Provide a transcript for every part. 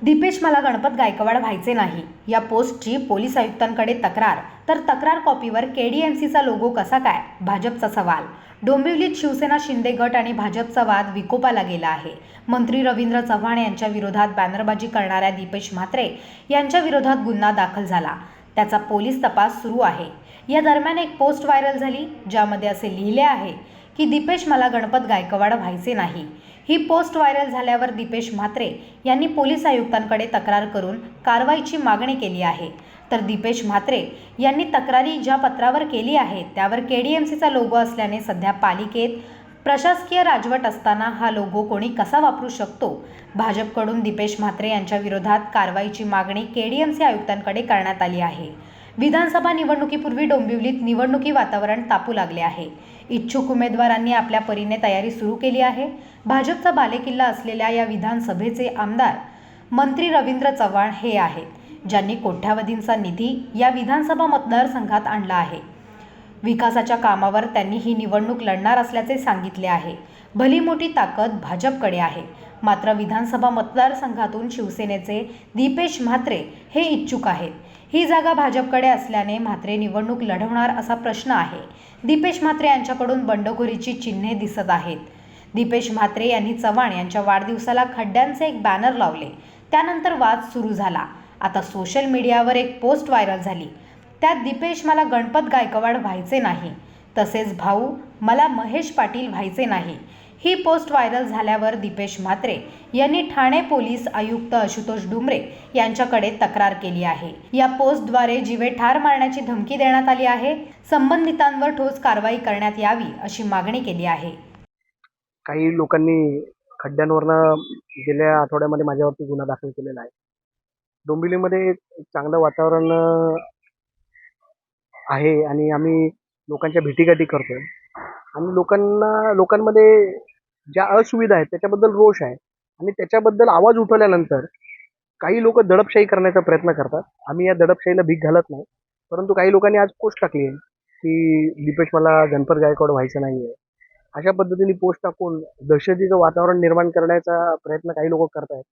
दीपेश मला गणपत गायकवाड व्हायचे नाही या पोस्टची पोलीस आयुक्तांकडे तक्रार, तर तक्रार कॉपीवर केडीएमसीचा लोगो कसा काय? भाजपचा सवाल। डोंबिवलीत शिवसेना शिंदे गट आणि भाजपचा वाद विकोपाला गेला आहे। मंत्री रवींद्र चव्हाण यांच्या विरोधात बॅनरबाजी करणाऱ्या दीपेश म्हात्रे यांच्या विरोधात गुन्हा दाखल झाला, त्याचा पोलीस तपास सुरू आहे। या दरम्यान एक पोस्ट व्हायरल झाली ज्यामध्ये असे लिहिले आहे की दीपेश मला गणपत गायकवाड व्हायचे नाही। ही पोस्ट व्हायरल झाल्यावर दीपेश म्हात्रे यांनी पोलीस आयुक्तांकडे तक्रार करून कारवाईची मागणी केली आहे। तर दीपेश म्हात्रे यांनी तक्रारी ज्या पत्रावर केली आहे त्यावर केडीएमसीचा लोगो असल्याने सध्या पालिकेत प्रशासकीय राजवट असताना हा लोगो कोणी कसा वापरू शकतो? भाजपकडून दीपेश म्हात्रे यांच्या विरोधात कारवाईची मागणी केडीएमसी आयुक्तांकडे करण्यात आली आहे। विधानसभा निवडणुकीपूर्वी डोंबिवलीत निवडणुकी वातावरण तापू लागले आहे। इच्छुक उमेदवारांनी आपल्या परीने तयारी सुरू केली आहे। भाजपचा बालेकिल्ला असलेल्या या विधानसभेचे आमदार मंत्री रवींद्र चव्हाण हे आहेत, ज्यांनी कोट्यावधींचा निधी या विधानसभा मतदारसंघात आणला आहे। विकासाच्या कामावर त्यांनी ही निवडणूक लढणार असल्याचे सांगितले आहे। भली मोठी ताकद भाजपकडे आहे, मात्र विधानसभा मतदारसंघातून शिवसेनेचे दीपेश म्हात्रे हे इच्छुक आहेत। ही जागा भाजपकडे असल्याने म्हात्रे निवडणूक लढवणार असा प्रश्न आहे। दीपेश म्हात्रे यांच्याकडून बंडखोरीची चिन्हे दिसत आहेत। दीपेश म्हात्रे यांनी चव्हाण यांच्या वाढदिवसाला खड्ड्यांचे एक बॅनर लावले, त्यानंतर वाद सुरू झाला। आता सोशल मीडियावर एक पोस्ट व्हायरल झाली, त्यात दीपेश मला गणपत गायकवाड व्हायचे नाही, तसेच भाऊ मला महेश पाटील व्हायचे नाही। ही पोस्ट व्हायरल झाल्यावर दीपेश म्हात्रे यांनी ठाणे पोलीस आयुक्त आशुतोष डुमरे यांच्याकडे तक्रार केली आहे। या पोस्टद्वारे जीवे ठार मारण्याची धमकी देण्यात आली आहे। संबंधितांवर ठोस कारवाई करण्यात यावी अशी मागणी केली आहे। काही लोकांनी खड्ड्यांवरनं गेल्या आठवड्यामध्ये माझ्यावरती गुन्हा दाखल केलेला आहे। डोंबिवलीमध्ये एक चांगलं वातावरण आहे आणि आम्ही लोकांच्या भेटीगाठी करतोय आणि लोकांमध्ये ज्या असुविधा आहेत त्याच्याबद्दल रोष आहे आणि त्याच्याबद्दल आवाज उठवल्यानंतर काही लोक दडपशाही करण्याचा प्रयत्न करतात। आम्ही या दडपशाहीला भीक घालत नाही, परंतु काही लोकांनी आज पोस्ट टाकली आहे की दीपेश मला गणपत गायकवाड व्हायचं नाही आहे, अशा पद्धतीने पोस्ट टाकून दहशतीचं वातावरण निर्माण करण्याचा प्रयत्न काही लोक करत आहेत।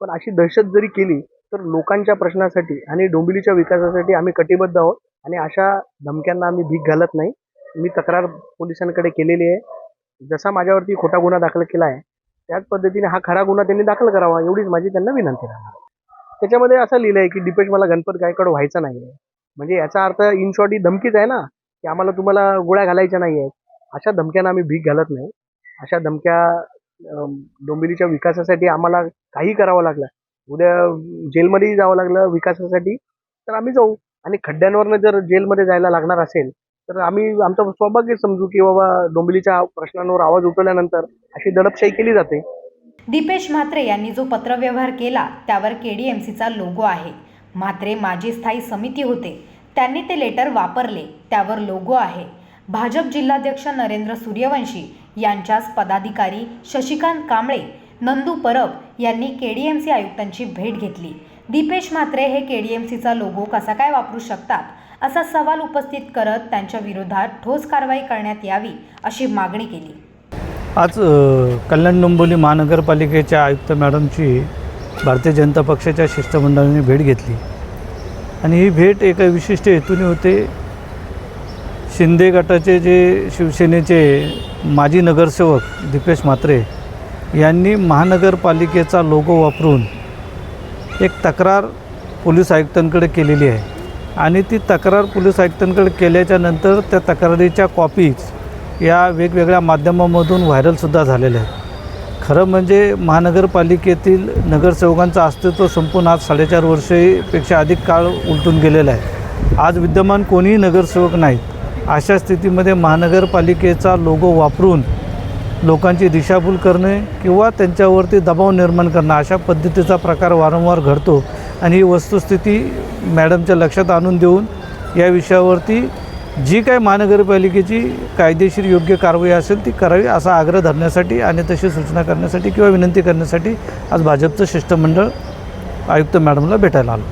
पण अशी दहशत जरी केली तर लोकांच्या प्रश्नासाठी आणि डोंबिवलीच्या विकासासाठी आम्ही कटिबद्ध आहोत आणि अशा धमक्यांना आम्ही भीक घालत नाही। मी तक्रार पोलिसांकडे केलेली आहे। जसा माझ्यावरती खोटा गुन्हा दाखल केला आहे त्याच पद्धतीने हा खरा गुन्हा त्यांनी दाखल करावा, एवढीच माझी त्यांना विनंती राहणार। त्याच्यामध्ये असं लिहिलं आहे की दीपेश मला गणपत गायकवाड व्हायचा नाही आहे, म्हणजे याचा अर्थ इन शॉर्ट ही धमकीच आहे ना की आम्हाला तुम्हाला गोळ्या घालायच्या नाही आहेत। अशा धमक्यांना आम्ही भीक घालत नाही। अशा धमक्या डोंबिवलीच्या विकासासाठी आम्हाला काही करावं लागलं, उद्या जेलमध्येही जावं लागलं विकासासाठी तर आम्ही जाऊ, आणि खड्ड्यांवरनं जर जेलमध्ये जायला लागणार असेल तर आम्ही आमचं सौभाग्य समजू की बाबा डोंबिवलीच्या प्रश्नांवर आवाज उठवल्यानंतर अशी दडपशाही केली जाते। दीपेश म्हात्रे यांनी जो पत्रव्यवहार केला त्यावर केडीएमसीचा लोगो आहे। म्हात्रे माजी स्थायी समिती होते, त्यांनी ते लेटर वापरले, त्यावर लोगो आहे। भाजप जिल्हाध्यक्ष नरेंद्र सूर्यवंशी यांच्याच पदाधिकारी शशिकांत कांबळे, नंदू परब यांनी केडीएमसी आयुक्तांची भेट घेतली। दीपेश म्हात्रे हे केडीएमसीचा लोगो कसा काय वापरू शकतात असा सवाल उपस्थित करत त्यांच्या विरोधात ठोस कारवाई करण्यात यावी अशी मागणी केली। आज कल्याण डोंबिवली महानगरपालिकेच्या आयुक्त मॅडमची भारतीय जनता पक्षाच्या शिष्टमंडळाने भेट घेतली आणि ही भेट एका विशिष्ट हेतूने होते। शिंदे गटाचे जे शिवसेनेचे माजी नगरसेवक दीपेश म्हात्रे यांनी महानगरपालिकेचा लोगो वापरून एक तक्रार पोलीस आयुक्तांकडे केलेली आहे आणि ती तक्रार पोलीस आयुक्तांकडे केल्याच्या नंतर त्या तक्रारीच्या कॉपीज या वेगवेगळ्या माध्यमांमधून व्हायरलसुद्धा झालेल्या आहेत। खरं म्हणजे महानगरपालिकेतील नगरसेवकांचं अस्तित्व संपून आज 4.5 वर्षापेक्षा अधिक काळ उलटून गेलेला आहे। आज विद्यमान कोणीही नगरसेवक नाहीत। अशा स्थितीमध्ये महानगरपालिकेचा लोगो वापरून लोकांची दिशाभूल करणे किंवा त्यांच्यावरती दबाव निर्माण करणं अशा पद्धतीचा प्रकार वारंवार घडतो आणि ही वस्तुस्थिती मॅडमच्या लक्षात आणून देऊन या विषयावरती जी काही महानगरपालिकेची कायदेशीर योग्य कारवाई असेल ती करावी असा आग्रह धरण्यासाठी आणि तशी सूचना करण्यासाठी किंवा विनंती करण्यासाठी आज भाजपचं शिष्टमंडळ आयुक्त मॅडमला भेटायला आलं।